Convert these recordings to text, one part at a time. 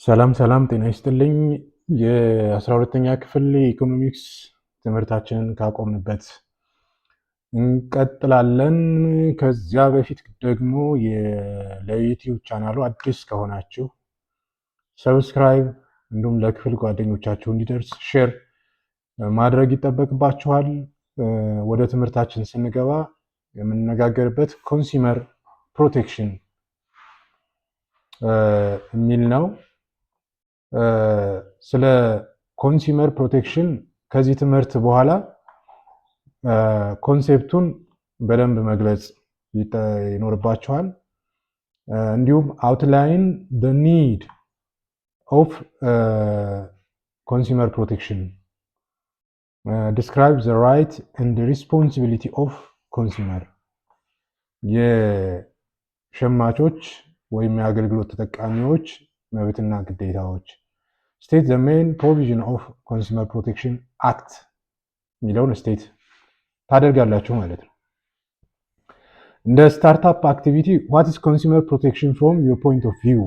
ሰላም ጤና ይስጥልኝ። የ12ኛ ክፍል ኢኮኖሚክስ ትምህርታችንን ካቆምንበት እንቀጥላለን። ከዚያ በፊት ደግሞ ለዩቲዩብ ቻናሉ አዲስ ከሆናችሁ ሰብስክራይብ እንዲሁም ለክፍል ጓደኞቻችሁ እንዲደርስ ሼር ማድረግ ይጠበቅባችኋል። ወደ ትምህርታችን ስንገባ የምንነጋገርበት ኮንሱመር ፕሮቴክሽን የሚል ነው። ስለ ኮንሱመር ፕሮቴክሽን ከዚህ ትምህርት በኋላ ኮንሴፕቱን በደንብ መግለጽ ይኖርባችኋል። እንዲሁም አውትላይን the need of consumer protection, describe the right and the responsibility of consumer, የሸማቾች ወይም የአገልግሎት ተጠቃሚዎች መብትና ግዴታዎች፣ ስቴት the main provision of consumer protection act የሚለውን ስቴት ታደርጋላችሁ ማለት ነው። እንደ ስታርታፕ አክቲቪቲ what is consumer protection from your point of view?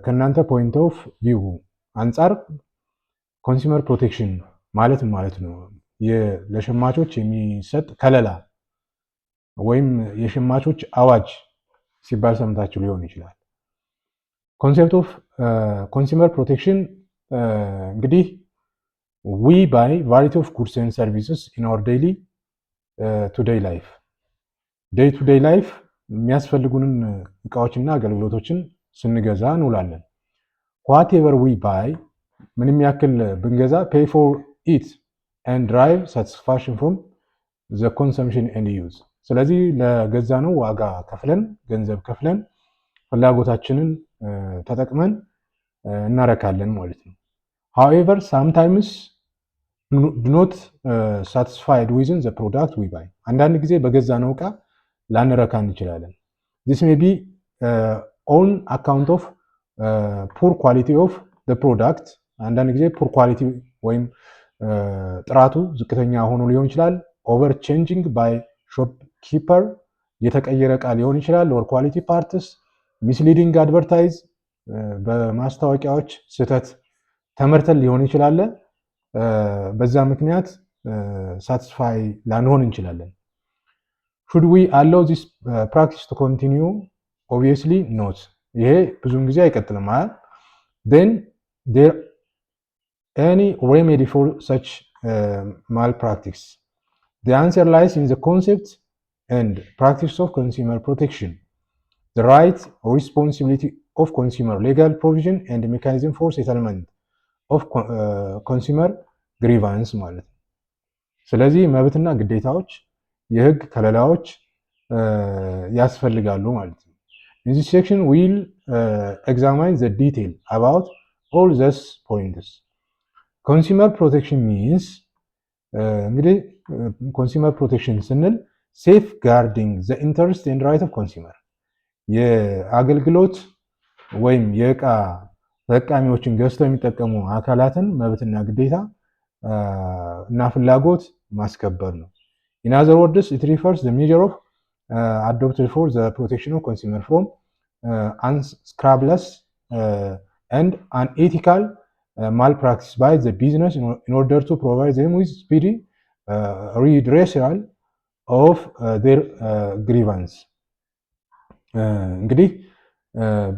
ከእናንተ ፖይንት ኦፍ ቪው አንጻር ኮንሱመር ፕሮቴክሽን ማለት ነው ለሸማቾች የሚሰጥ ከለላ ወይም የሸማቾች አዋጅ ሲባል ሰምታችሁ ሊሆን ይችላል። ኮንሴፕት ኦፍ ኮንሱመር ፕሮቴክሽን እንግዲህ we buy variety of goods and services in our daily to day life, day to day life የሚያስፈልጉንን እቃዎችና አገልግሎቶችን ስንገዛ እንውላለን። whatever we buy ምንም ያክል ብንገዛ pay for it and drive satisfaction from the consumption and use። ስለዚህ ለገዛነው ዋጋ ከፍለን ገንዘብ ከፍለን ፍላጎታችንን ተጠቅመን እናረካለን ማለት ነው። however sometimes do not satisfied within the product we buy። አንዳንድ ጊዜ በገዛነው እቃ ላንረካ እንችላለን። this may be on account of poor quality of the product። አንዳንድ ጊዜ poor quality ወይም ጥራቱ ዝቅተኛ ሆኖ ሊሆን ይችላል። over changing by shopkeeper የተቀየረ እቃ ሊሆን ይችላል። or quality parts misleading advertise በማስታወቂያዎች ስህተት ተመርተን ሊሆን ይችላል። በዛ ምክንያት ሳቲስፋይ ላንሆን እንችላለን። should we allow this practice to continue? obviously not። ይሄ ብዙውን ጊዜ አይቀጥልም ማለት then there any remedy for such malpractice? the answer lies in the concept and practice of consumer protection, the right or responsibility of consumer, legal provision and mechanism for settlement of consumer grievance ማለት ነው። ስለዚህ መብትና ግዴታዎች የህግ ከለላዎች ያስፈልጋሉ ማለት ነው። in this section we'll examine the detail about all these points. consumer protection means እንግዲህ consumer protection ስንል safeguarding the interest and right of consumer የአገልግሎት ወይም የእቃ ተጠቃሚዎችን ገዝተው የሚጠቀሙ አካላትን መብትና ግዴታ እና ፍላጎት ማስከበር ነው። in other words it refers the measure of adopted for the protection of consumer from unscrupulous and unethical malpractice by the business in order to provide them with speedy redressal of their grievance። እንግዲህ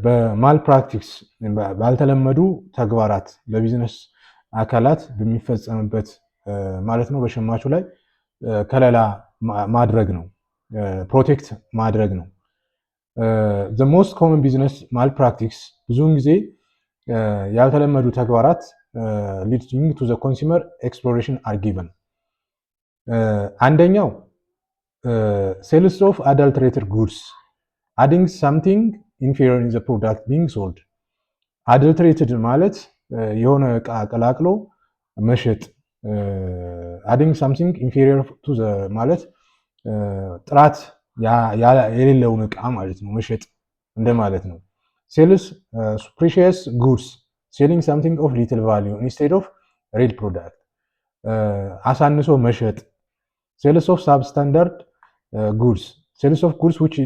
በማልፕራክቲክስ ባልተለመዱ ተግባራት በቢዝነስ አካላት በሚፈጸምበት ማለት ነው በሸማቹ ላይ ከለላ ማድረግ ነው፣ ፕሮቴክት ማድረግ ነው። the most common business malpractice ብዙውን ጊዜ ያልተለመዱ ተግባራት leading to the consumer exploration are given። አንደኛው sales of adulterated goods, adding something inferior in the product being sold። adulterated ማለት የሆነ እቃ ቀላቅሎ መሸጥ፣ adding something inferior to the ማለት ጥራት የሌለውን እቃ ማለት ነው መሸጥ እንደማለት ነው። sales precious goods, selling something of little value instead of real product። አሳንሶ መሸጥ። sales of substandard goods, sales of goods which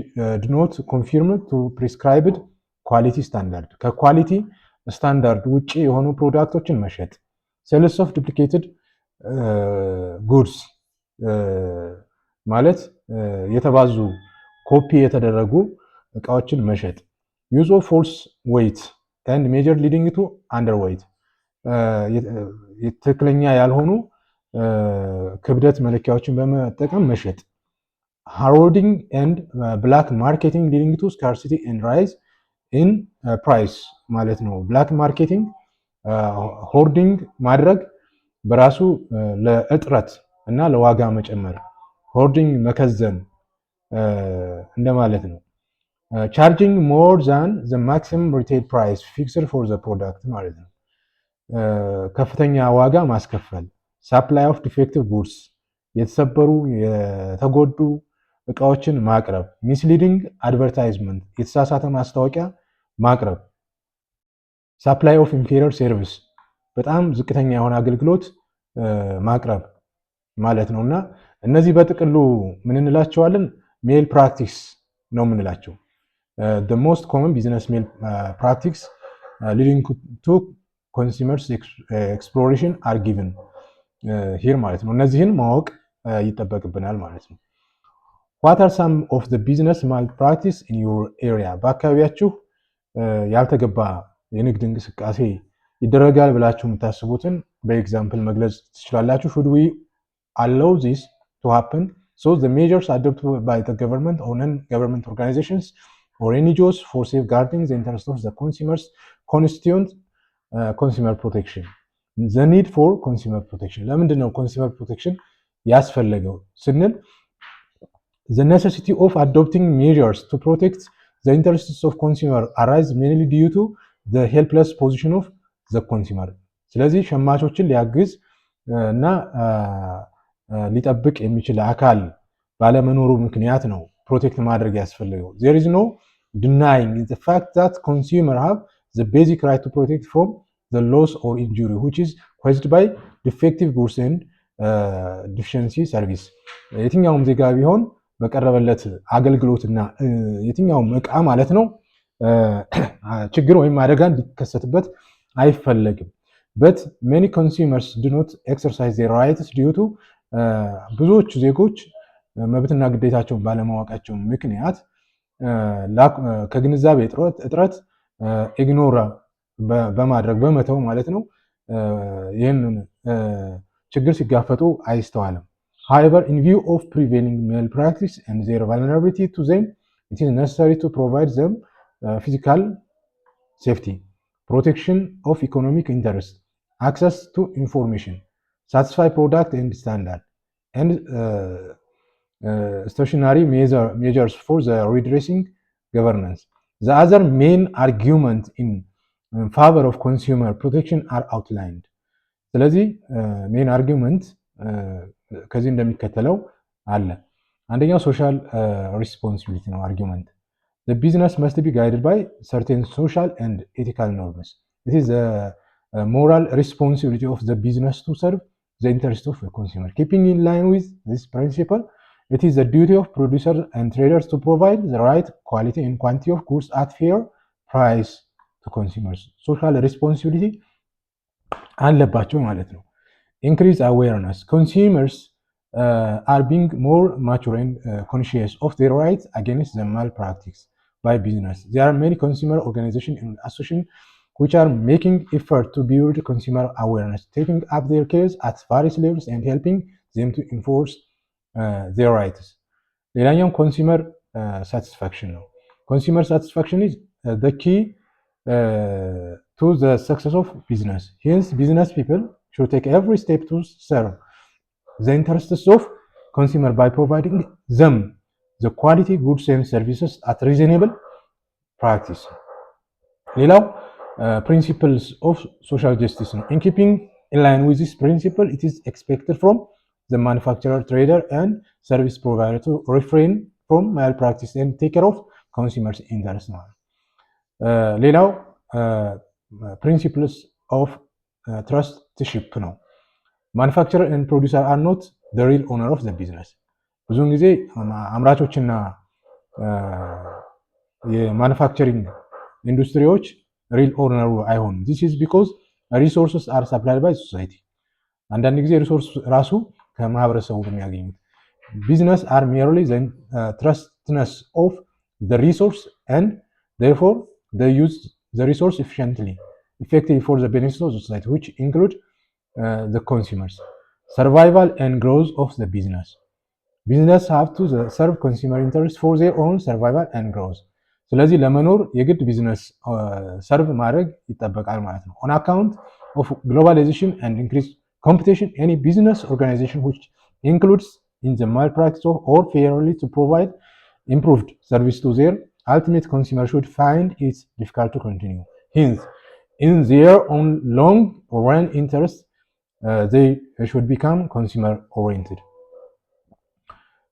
do not conform to prescribed ኳሊቲ ስታንዳርድ ከኳሊቲ ስታንዳርድ ውጪ የሆኑ ፕሮዳክቶችን መሸጥ። ሴልስ ኦፍ ዱፕሊኬትድ ጉድስ ማለት የተባዙ ኮፒ የተደረጉ እቃዎችን መሸጥ። ዩዝ ኦፍ ፎልስ ዌይት ኤንድ ሜጀር ሊዲንግ ቱ አንደር ዌይት ትክክለኛ ያልሆኑ ክብደት መለኪያዎችን በመጠቀም መሸጥ። ሃሮዲንግ ኤንድ ብላክ ማርኬቲንግ ሊዲንግ ቱ ስካርሲቲ ኤንድ ራይዝ ኢን ፕራይስ ማለት ነው። ብላክ ማርኬቲንግ ሆርዲንግ ማድረግ በራሱ ለእጥረት እና ለዋጋ መጨመር፣ ሆርዲንግ መከዘን እንደማለት ነው። ቻርጂንግ ሞር ዛን ዘ ማክሲመም ሪቴል ፕራይስ ፊክስድ ፎር ዘ ፕሮዳክት ማለት ነው። ከፍተኛ ዋጋ ማስከፈል። ሳፕላይ ኦፍ ዲፌክቲቭ ጉድስ የተሰበሩ የተጎዱ እቃዎችን ማቅረብ። ሚስሊዲንግ አድቨርታይዝመንት የተሳሳተ ማስታወቂያ ማቅረብ። ሳፕላይ ኦፍ ኢንፌሪየር ሰርቪስ በጣም ዝቅተኛ የሆነ አገልግሎት ማቅረብ ማለት ነው። እና እነዚህ በጥቅሉ ምን እንላቸዋለን? ሜል ፕራክቲስ ነው የምንላቸው። the most common business mail practice leading to consumers exploration are given here ማለት ነው። እነዚህን ማወቅ ይጠበቅብናል ማለት ነው። what are some of the business malpractice in your area? በአካባቢያችሁ ያልተገባ የንግድ እንቅስቃሴ ይደረጋል ብላችሁ የምታስቡትን በኤግዛምፕል መግለጽ ትችላላችሁ። should we allow this to happen? So the measures adopted by the government or non-government organizations or NGOs for safeguarding the interests of the consumers constitute consumer protection. The need for consumer protection. ለምንድን ነው consumer protection ያስፈለገው ስንል the necessity of adopting measures to protect the interests of consumer arise mainly due to the helpless position of the consumer. ስለዚህ ሸማቾችን ሊያግዝ እና ሊጠብቅ የሚችል አካል ባለመኖሩ ምክንያት ነው ፕሮቴክት ማድረግ ያስፈልገው። there is no denying the fact that consumers have the basic right to protect from the loss or injury which is caused by defective goods and deficiency service. የትኛውም ዜጋ ቢሆን በቀረበለት አገልግሎትና የትኛውም እቃ ማለት ነው ችግር ወይም አደጋ እንዲከሰትበት አይፈለግም። but many consumers do not exercise their rights due to ብዙዎቹ ዜጎች መብትና ግዴታቸውን ባለማወቃቸው ምክንያት ከግንዛቤ እጥረት ኢግኖር በማድረግ በመተው ማለት ነው ይህንን ችግር ሲጋፈጡ አይስተዋልም። however in view of prevailing malpractice and their vulnerability to them it is necessary to provide them physical safety, protection of economic interest, access to information, satisfy product and standard, and stationary measures for the redressing governance. The other main argument in favor of consumer protection are outlined. ስለዚህ ሜን አርጊውመንት ከዚህ እንደሚከተለው አለ። አንደኛው ሶሻል ሪስፖንሲቢሊቲ ነው አርጊውመንት። The business must be guided by certain social and ethical norms. It is the moral responsibility of the business to serve the interest of the consumer. Keeping in line with this principle, it is the duty of producers and traders to provide the right quality and quantity of goods at fair price to consumers. Social responsibility አለባቸው ማለት ነው። Increase awareness. Consumers are being more mature and conscious of their rights against the malpractice by business. There are many consumer organizations and associations which are making effort to build consumer awareness, taking up their case at various levels and helping them to enforce their rights. ሌላኛው consumer satisfaction ነው። Consumer satisfaction is the key to the success of business. Hence, business people should take every step to serve the interests of consumer by providing them the quality goods and services at reasonable practice. ሌላው principles of social justice ነው። In keeping in line with this principle, it is expected from the manufacturer, trader, and service provider to refrain from malpractice and take care of consumers' interests ነው። ሌላው principles of trustship ነው። Manufacturer and producer are not the real owner of the business. ብዙውን ጊዜ አምራቾችና የማኑፋክቸሪንግ ኢንዱስትሪዎች ሪል ኦነሩ አይሆኑም። ዚስ ኢዝ ቢኮዝ ሪሶርስስ አር ሰፕላይድ ባይ ሶሳይቲ። አንዳንድ ጊዜ ሪሶርስ ራሱ ከማህበረሰቡ የሚያገኙት ቢዝነስ አር ሜርሊ ትረስትነስ ኦፍ the resource and therefore they use the resource effectively for the benefit of the society, which include the consumers. Survival and growth of the business. Business have to serve consumer interests for their own survival and growth. ስለዚህ ለመኖር የግድ ቢዝነስ ሰርቭ ማድረግ ይጠበቃል ማለት ነው። on account of globalization and increased competition, any business organization which includes in the malpractice or failure to provide improved service to their ultimate consumer should find it difficult to continue. Hence, in their own long run interest, they should become consumer oriented.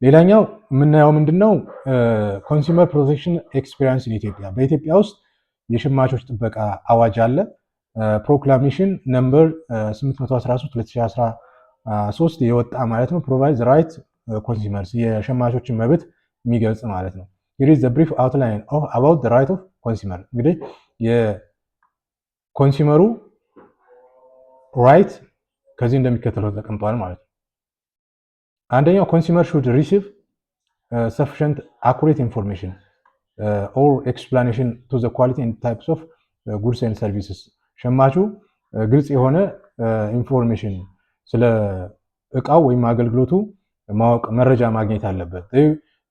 ሌላኛው የምናየው ምንድነው? ኮንሱመር ፕሮቴክሽን ኤክስፒሪየንስ ኢትዮጵያ። በኢትዮጵያ ውስጥ የሸማቾች ጥበቃ አዋጅ አለ። ፕሮክላሜሽን ነምበር 813 2013 የወጣ ማለት ነው። ፕሮቫይድ ራይት ኮንሱመርስ የሸማቾችን መብት የሚገልጽ ማለት ነው። here is the brief outline of about the right of consumer። እንግዲህ የኮንሱመሩ ራይት ከዚህ እንደሚከተለው ተቀምጧል ማለት ነው። አንደኛው ኮንሱመር should receive sufficient accurate information or explanation to the quality and types of goods and services። ሸማቹ ግልጽ የሆነ ኢንፎርሜሽን ስለ እቃው ወይም አገልግሎቱ ማወቅ መረጃ ማግኘት አለበት።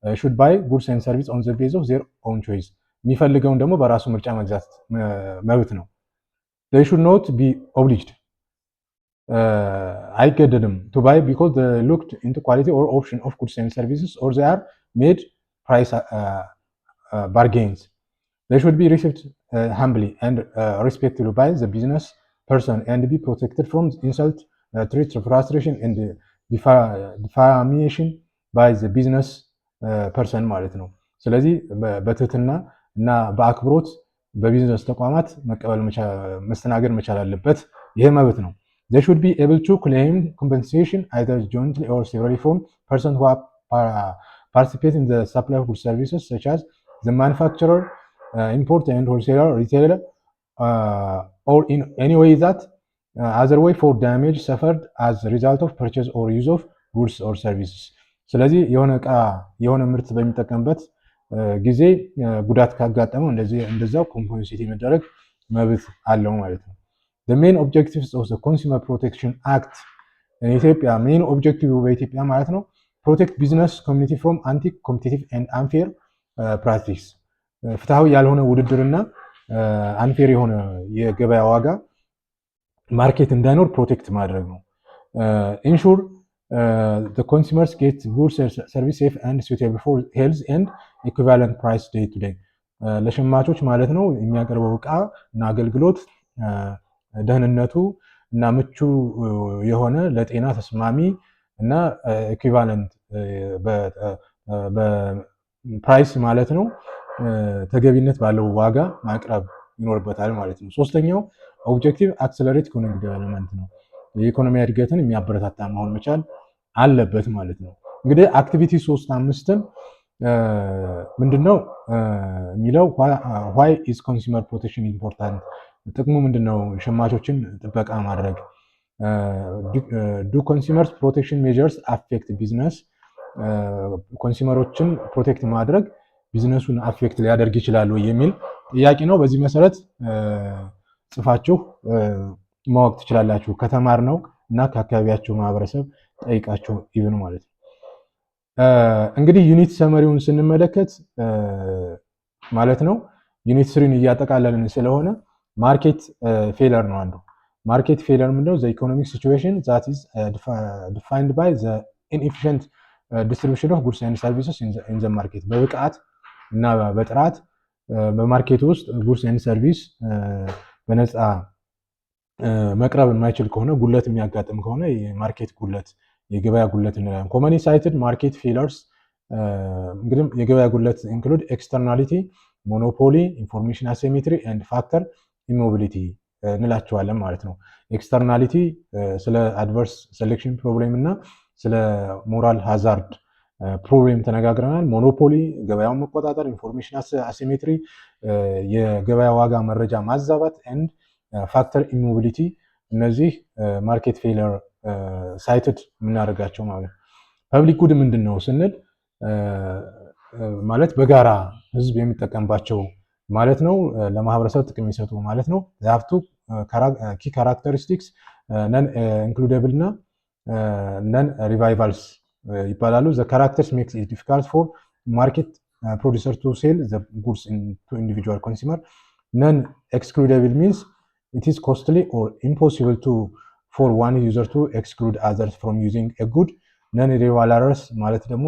should buy goods and service on the basis of their own choice። የሚፈልገውን ደግሞ በራሱ ምርጫ መግዛት መብት ነው። they should not be obliged አይገደድም to buy because they looked into quality or option of goods and services or they are made price bargains. They should be received humbly and respectfully by the business person and be protected from insult, threat, frustration and defamation by the business ፐርሰን ማለት ነው። ስለዚህ በትህትና እና በአክብሮት በቢዝነስ ተቋማት መስተናገድ መቻል አለበት። ይሄ መብት ነው። they should be able to claim compensation either jointly or severally from persons who participate in the supply of goods services such as the manufacturer, importer and wholesaler, retailer or in any way that other way for damage suffered as a result of purchase or use of goods or services። ስለዚህ የሆነ እቃ የሆነ ምርት በሚጠቀምበት ጊዜ ጉዳት ካጋጠመው እንደዛው ኮምፐንሴት የመደረግ መብት አለው ማለት ነው። the main objectives of the consumer protection act ኢትዮጵያ main objective በኢትዮጵያ ማለት ነው protect business community from anti competitive and unfair practice ፍትሃዊ ያልሆነ ውድድርና አንፌር የሆነ የገበያ ዋጋ ማርኬት እንዳይኖር ፕሮቴክት ማድረግ ነው። ensure the consumers get good service safe and suitable for health and equivalent price day to day ለሸማቾች ማለት ነው የሚያቀርበው እቃ እና አገልግሎት ደህንነቱ እና ምቹ የሆነ ለጤና ተስማሚ እና ኢኩቫለንት በፕራይስ ማለት ነው ተገቢነት ባለው ዋጋ ማቅረብ ይኖርበታል ማለት ነው። ሶስተኛው ኦብጀክቲቭ አክሰለሬት ኢኮኖሚክ ዴቨሎፕመንት ነው። የኢኮኖሚ እድገትን የሚያበረታታ መሆን መቻል አለበት ማለት ነው። እንግዲህ አክቲቪቲ 3.5ን ምንድነው የሚለው why is consumer protection important ጥቅሙ ምንድነው? ሸማቾችን ጥበቃ ማድረግ do consumers protection measures affect business ኮንሱመሮችን ፕሮቴክት ማድረግ ቢዝነሱን አፌክት ሊያደርግ ይችላል ወይ የሚል ጥያቄ ነው። በዚህ መሰረት ጽፋችሁ ማወቅ ትችላላችሁ ከተማር ነው እና ከአካባቢያችሁ ማህበረሰብ ጠይቃችሁ ኢቭን ማለት ነው። እንግዲህ ዩኒት ሰመሪውን ስንመለከት ማለት ነው ዩኒት 3ን እያጠቃለልን ስለሆነ ማርኬት ፌለር ነው አንዱ። ማርኬት ፌለር ምንድነው? the economic situation that is defined by the inefficient distribution of goods and services in the market በብቃት እና በጥራት በማርኬት ውስጥ ጉድስ ኤንድ ሰርቪስ በነፃ መቅረብ የማይችል ከሆነ ጉለት የሚያጋጥም ከሆነ የማርኬት ጉለት የገበያ ጉለት እንላለን። ኮመን ሳይትድ ማርኬት ፌለርስ እንግዲህ የገበያ ጉለት ኢንክሉድ ኤክስተርናሊቲ፣ ሞኖፖሊ፣ ኢንፎርሜሽን አሲሜትሪ ኤንድ ፋክተር ኢሞቢሊቲ እንላቸዋለን ማለት ነው። ኤክስተርናሊቲ ስለ አድቨርስ ሴሌክሽን ፕሮብሌም እና ስለ ሞራል ሃዛርድ ፕሮብሌም ተነጋግረናል። ሞኖፖሊ ገበያውን መቆጣጠር፣ ኢንፎርሜሽን አሲሜትሪ የገበያ ዋጋ መረጃ ማዛባት፣ ኤንድ ፋክተር ኢሞቢሊቲ እነዚህ ማርኬት ፌለር ሳይትድ የምናደርጋቸው ማለት ነው። ፐብሊክ ጉድ ምንድን ነው ስንል ማለት በጋራ ህዝብ የሚጠቀምባቸው ማለት ነው። ለማህበረሰብ ጥቅም የሚሰጡ ማለት ነው። ሀፍቱ ኪ ካራክተሪስቲክስ ነን ኢንክሉደብል እና ነን ሪቫይቫልስ ይባላሉ። ዘ ካራክተርስ ሜክስ ኢት ዲፊካልት ፎር ማርኬት ፕሮዲሰር ቱ ሴል ዘ ጉድስ ቱ ኢንዲቪጁዋል ኮንሱመር። ነን ኤክስክሉደብል ሚንስ ኢት ኢዝ ኮስትሊ ኦር ኢምፖሲብል ፎር ዋን ዩዘር ቱ ኤክስክሉድ አዘርስ ፍሮም ዩዚንግ ኤ ጉድ። ነን ሪቫይቫልስ ማለት ደግሞ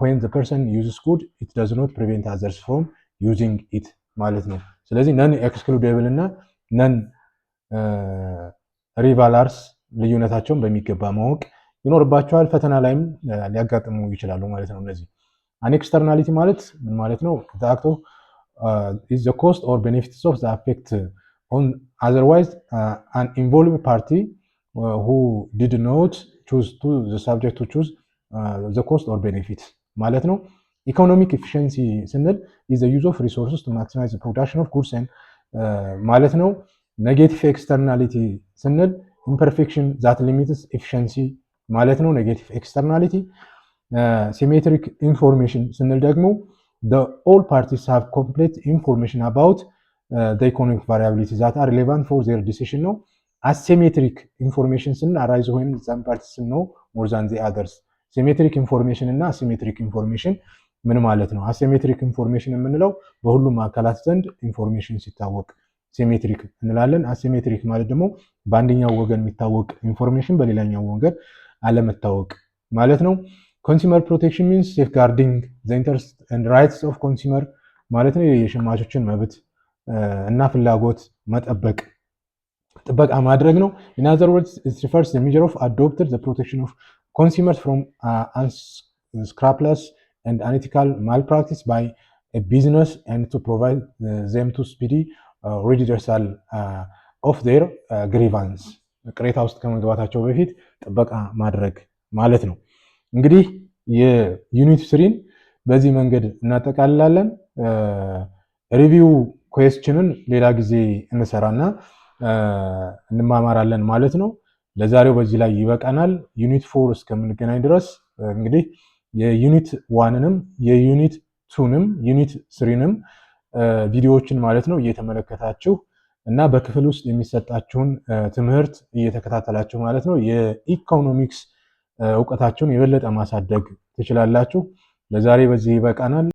when the person uses good it does not prevent others from using it ማለት ነው። ስለዚህ ነን ኤክስክሉዴብል እና ነን ሪቫላርስ ልዩነታቸውን በሚገባ ማወቅ ይኖርባቸዋል። ፈተና ላይም ሊያጋጥሙ ይችላሉ ማለት ነው። እነዚህ አን ኤክስተርናሊቲ ማለት ምን ማለት ነው? the act of is the cost or benefits of the effect on otherwise an involved party who did not choose to the subject to choose the cost or benefit ማለት ነው። ኢኮኖሚክ ኤፊሽንሲ ስንል is the use of resources to maximize the production of goods and ማለት ነው። ኔጌቲቭ ኤክስተርናሊቲ ስንል imperfection that limits efficiency ማለት ነው። ኔጌቲቭ ኤክስተርናሊቲ ሲሜትሪክ ኢንፎርሜሽን ስንል ደግሞ the all parties have complete information about the economic variability that are relevant for their decision ነው። አሲሜትሪክ ኢንፎርሜሽን ስንል arise when some parties know more than the others። ሲሜትሪክ ኢንፎርሜሽን እና አሲሜትሪክ ኢንፎርሜሽን ምን ማለት ነው? አሲሜትሪክ ኢንፎርሜሽን የምንለው በሁሉም አካላት ዘንድ ኢንፎርሜሽን ሲታወቅ ሲሜትሪክ እንላለን። አሲሜትሪክ ማለት ደግሞ በአንደኛው ወገን የሚታወቅ ኢንፎርሜሽን በሌላኛው ወገን አለመታወቅ ማለት ነው። ኮንሱመር ፕሮቴክሽን ሚንስ ሴፍጋርዲንግ ዘ ኢንተረስት ኤንድ ራይትስ ኦፍ ኮንሱመር ማለት ነው። የሸማቾችን መብት እና ፍላጎት መጠበቅ ጥበቃ ማድረግ ነው። ኢን አዘር ወርድስ ኢት ሪፈርስ ዘ ሜጀር ኦፍ አዶፕትድ ዘ ፕሮቴክሽን ኦፍ consumers from unscrupulous and unethical malpractice by a business and to provide them to speedy redressal of their grievance ቅሬታ ውስጥ ከመግባታቸው በፊት ጥበቃ ማድረግ ማለት ነው። እንግዲህ የዩኒት 3ን በዚህ መንገድ እናጠቃልላለን። ሪቪው ኩዌስችንን ሌላ ጊዜ እንሰራና እንማማራለን ማለት ነው። ለዛሬው በዚህ ላይ ይበቃናል። ዩኒት 4 እስከምንገናኝ ድረስ እንግዲህ የዩኒት 1ንም የዩኒት 2ንም ዩኒት 3ንም ቪዲዮዎችን ማለት ነው እየተመለከታችሁ እና በክፍል ውስጥ የሚሰጣችሁን ትምህርት እየተከታተላችሁ ማለት ነው የኢኮኖሚክስ እውቀታችሁን የበለጠ ማሳደግ ትችላላችሁ። ለዛሬ በዚህ ይበቃናል።